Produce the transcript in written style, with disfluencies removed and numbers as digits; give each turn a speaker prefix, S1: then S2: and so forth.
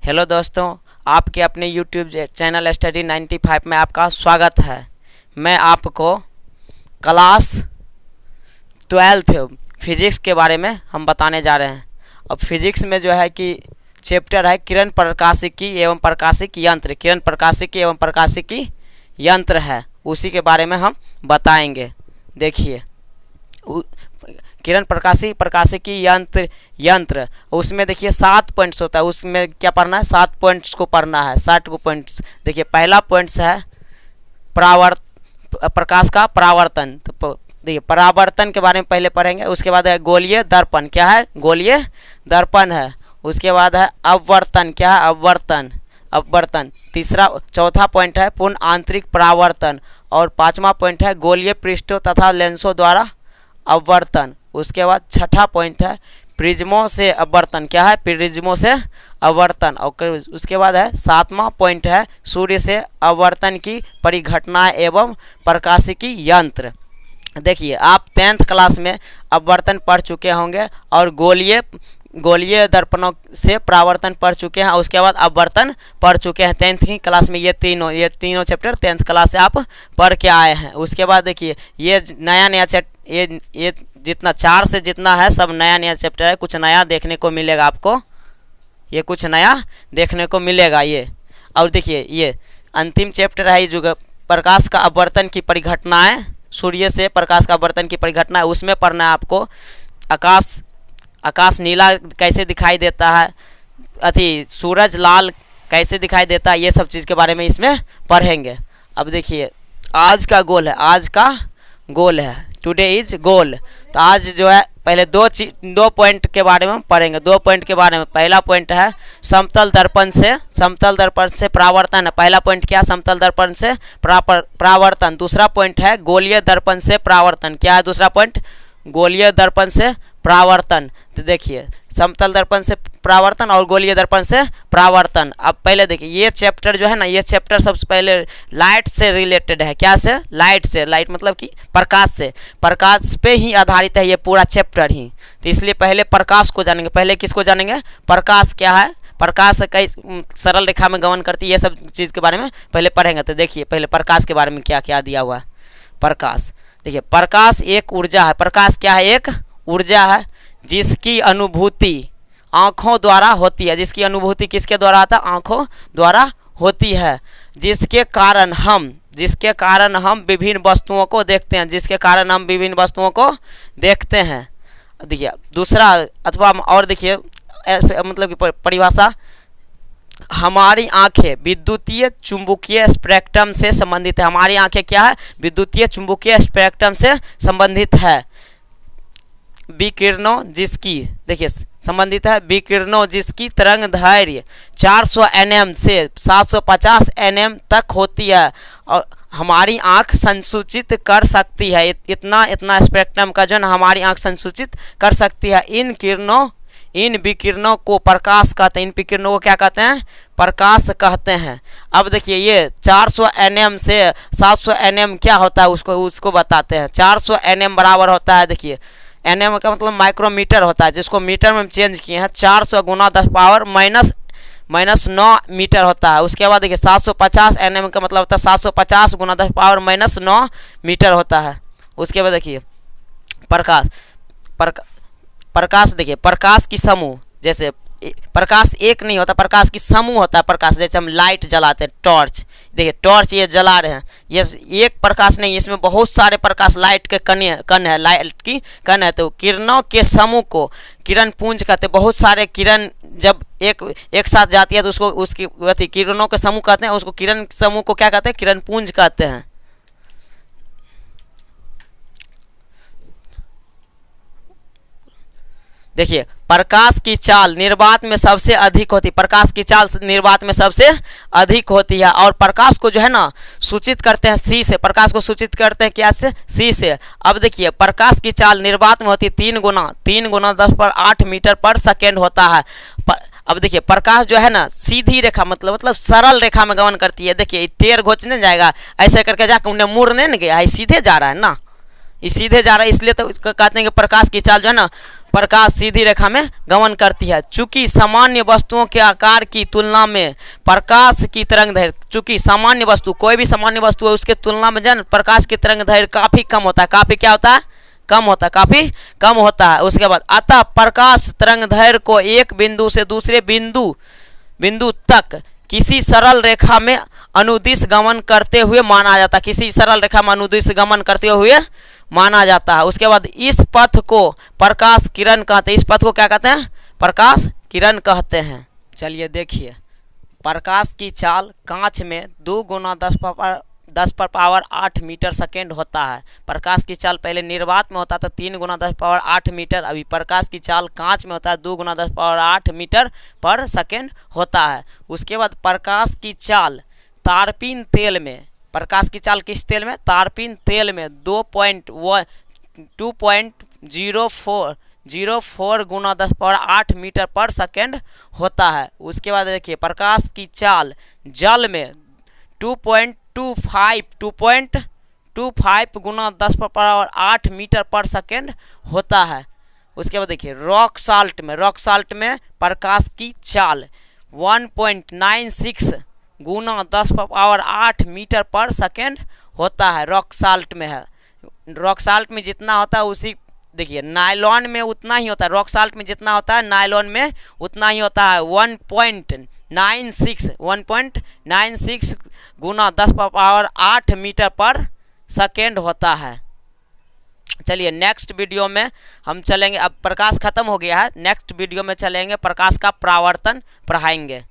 S1: Hello दोस्तों, आपके अपने यूट्यूब चैनल स्टडी 95 में आपका स्वागत है। मैं आपको क्लास 12 फिजिक्स के बारे में हम बताने जा रहे हैं। अब फिजिक्स में जो है कि चैप्टर है किरण प्रकाशिकी एवं प्रकाशिकी यंत्र। किरण प्रकाशिकी एवं प्रकाशिकी यंत्र है, उसी के बारे में हम बताएंगे। देखिए, किरण प्रकाशिकी यंत्र उसमें देखिए 7 पॉइंट्स होता है। उसमें क्या पढ़ना है? 7 पॉइंट्स को पढ़ना है। 60 को पॉइंट्स। देखिए, पहला पॉइंट्स है प्रकाश का परावर्तन। तो देखिए, परावर्तन के बारे में पहले पढ़ेंगे। उसके बाद है गोलीय दर्पण। क्या है? गोलीय दर्पण है। उसके बाद है अपवर्तन। क्या है? अपवर्तन। चौथा पॉइंट है पूर्ण आंतरिक परावर्तन। और 5वां पॉइंट है गोलीय पृष्ठों तथा लेंसों द्वारा अपवर्तन। उसके बाद 6ठा पॉइंट है प्रिज्मों से अपवर्तन। क्या है? प्रिज्मों से अपवर्तन। और उसके बाद है 7वां पॉइंट है सूर्य से अपवर्तन की परिघटना एवं प्रकाशिकी यंत्र। देखिए, आप 10th क्लास में अपवर्तन पढ़ चुके होंगे और गोलीय दर्पणों से परावर्तन पढ़ चुके हैं। उसके बाद अपवर्तन पढ़ चुके हैं 10th की क्लास में। ये तीनों चैप्टर 10th क्लास से आप पढ़ के आए हैं। उसके बाद देखिए, ये नया ये जितना 4 से जितना है सब नया चैप्टर है। कुछ नया देखने को मिलेगा आपको। ये कुछ नया देखने को मिलेगा ये। और देखिए, ये अंतिम चैप्टर है जो प्रकाश का अपवर्तन की परिघटनाएं। सूर्य से प्रकाश का अपवर्तन की परिघटना है, उसमें पढ़ना है आपको। आकाश नीला कैसे दिखाई देता है, सूरज लाल कैसे दिखाई देता है, ये सब चीज़ के बारे में इसमें पढ़ेंगे। अब देखिए, आज का गोल है टुडे इज गोल। तो आज जो है पहले दो पॉइंट के बारे में पढ़ेंगे। 2 पॉइंट के बारे में। पहला पॉइंट है समतल दर्पण से परावर्तन है। पहला पॉइंट क्या? समतल दर्पण से परावर्तन। दूसरा पॉइंट है गोलीय दर्पण से परावर्तन। क्या है दूसरा पॉइंट? गोलीय दर्पण से परावर्तन। तो देखिए, समतल दर्पण से परावर्तन और गोलीय दर्पण से परावर्तन। अब पहले देखिए, ये चैप्टर जो है ना, ये चैप्टर सबसे पहले लाइट से रिलेटेड है। क्या से? लाइट से। लाइट मतलब कि प्रकाश से। प्रकाश पे ही आधारित है ये पूरा चैप्टर ही। तो इसलिए पहले प्रकाश को जानेंगे। पहले किसको जानेंगे? प्रकाश क्या है, प्रकाश कई सरल रेखा में गमन करती है, ये सब चीज़ के बारे में पहले पढ़ेंगे। तो देखिए, पहले प्रकाश के बारे में क्या क्या दिया हुआ है। प्रकाश, देखिए, प्रकाश एक ऊर्जा है। प्रकाश क्या है? एक ऊर्जा है जिसकी अनुभूति आँखों द्वारा होती है। जिसकी अनुभूति किसके द्वारा आता है? आँखों द्वारा होती है। जिसके कारण हम विभिन्न वस्तुओं को देखते हैं। देखिए, दूसरा अथवा और देखिए, मतलब कि परिभाषा, हमारी आंखें विद्युतीय चुंबकीय स्पेक्ट्रम से संबंधित है। हमारी आंखें क्या है? विद्युतीय चुंबकीय स्पेक्ट्रम से संबंधित है। विकिरणों जिसकी, देखिए, संबंधित है विकिरणों जिसकी तरंग दैर्घ्य 400 nm से 750 nm तक होती है और हमारी आंख संसूचित कर सकती है। इतना स्पेक्ट्रम का जो है हमारी आंख संसूचित कर सकती है। इन विकिरणों को प्रकाश कहते हैं। इन विकिरणों को क्या कहते हैं? प्रकाश कहते हैं। अब देखिए, ये 400 nm से 700 nm क्या होता है उसको बताते हैं। 400 nm बराबर होता है, देखिए, nm का मतलब माइक्रोमीटर होता है, जिसको मीटर में हम चेंज किए हैं। 400 गुना 10 पावर माइनस 9 मीटर होता है। उसके बाद देखिए, 750 nm का मतलब होता है 750 गुना 10 पावर माइनस 9 मीटर होता है। उसके बाद देखिए, प्रकाश देखिए, प्रकाश की समूह, जैसे प्रकाश एक नहीं होता, प्रकाश की समूह होता है। प्रकाश जैसे हम लाइट जलाते हैं, टॉर्च। देखिए, टॉर्च ये जला रहे हैं, ये एक प्रकाश नहीं, इसमें बहुत सारे प्रकाश, लाइट के कण है, लाइट की कण है। तो किरणों के समूह को किरण पुंज कहते हैं। बहुत सारे किरण जब एक साथ जाती है तो उसकी किरणों के समूह कहते हैं। उसको किरण समूह को क्या कहते हैं? किरण पुंज कहते हैं। देखिए, प्रकाश की चाल निर्वात में सबसे अधिक होती है। प्रकाश की चाल निर्वात में सबसे अधिक होती है। और प्रकाश को जो है ना सूचित करते हैं सी से। प्रकाश को सूचित करते हैं क्या से? सी से। अब देखिए, प्रकाश की चाल निर्वात में होती है 3 गुना 10⁸ मीटर पर सेकेंड होता है। अब देखिए, प्रकाश जो है ना सीधी रेखा मतलब सरल रेखा में गमन करती है। देखिए, टेढ़ घोंचने जाएगा, ऐसे करके जाकर उन्हें मुड़ने नहीं गया है, सीधे जा रहा है ना, ये सीधे जा रहा है। इसलिए तो कहते हैं कि प्रकाश की चाल जो है ना प्रकाश सीधी रेखा में गमन करती है। चूंकि सामान्य वस्तुओं के आकार की तुलना में प्रकाश की तरंगदैर्घ्य, चूंकि सामान्य वस्तु, कोई भी सामान्य वस्तु है, उसके तुलना में जन प्रकाश की तरंगदैर्घ्य काफ़ी कम होता है। काफ़ी क्या होता है? कम होता है, काफ़ी कम होता है। उसके बाद अतः प्रकाश तरंगदैर्घ्य को एक बिंदु से दूसरे बिंदु तक किसी सरल रेखा में अनुदिश गमन करते हुए माना जाता है। किसी सरल रेखा में अनुदिश गमन करते हुए माना जाता है। उसके बाद इस पथ को प्रकाश किरण कहते हैं। इस पथ को क्या कहते हैं? प्रकाश किरण कहते हैं। चलिए देखिए, प्रकाश की चाल कांच में 2 × 10⁻8 मीटर सेकेंड होता है। प्रकाश की चाल पहले निर्वात में होता था 3 × 10⁻8 मीटर, अभी प्रकाश की चाल कांच में होता है 2 × 10⁻8 मीटर पर सेकेंड होता है। उसके बाद प्रकाश की चाल तारपीन तेल में, प्रकाश की चाल किस तेल में? तारपीन तेल में 2.04 × 10⁻8 मीटर पर सेकेंड होता है। उसके बाद देखिए, प्रकाश की चाल जल में 2.25 × 10⁻8 मीटर पर सेकेंड होता है। उसके बाद देखिए, रॉक साल्ट में प्रकाश की चाल 1.96 × 10⁻8 मीटर पर सेकेंड होता है। रॉक साल्ट में है, रॉक साल्ट में जितना होता है उसी, देखिए नायलॉन में उतना ही होता है। रॉक साल्ट में जितना होता है नायलॉन में उतना ही होता है। 1.96 × 10⁻8 मीटर पर सेकेंड होता है। चलिए नेक्स्ट वीडियो में हम चलेंगे। अब प्रकाश खत्म हो गया है, नेक्स्ट वीडियो में चलेंगे, प्रकाश का परावर्तन पढ़ाएंगे।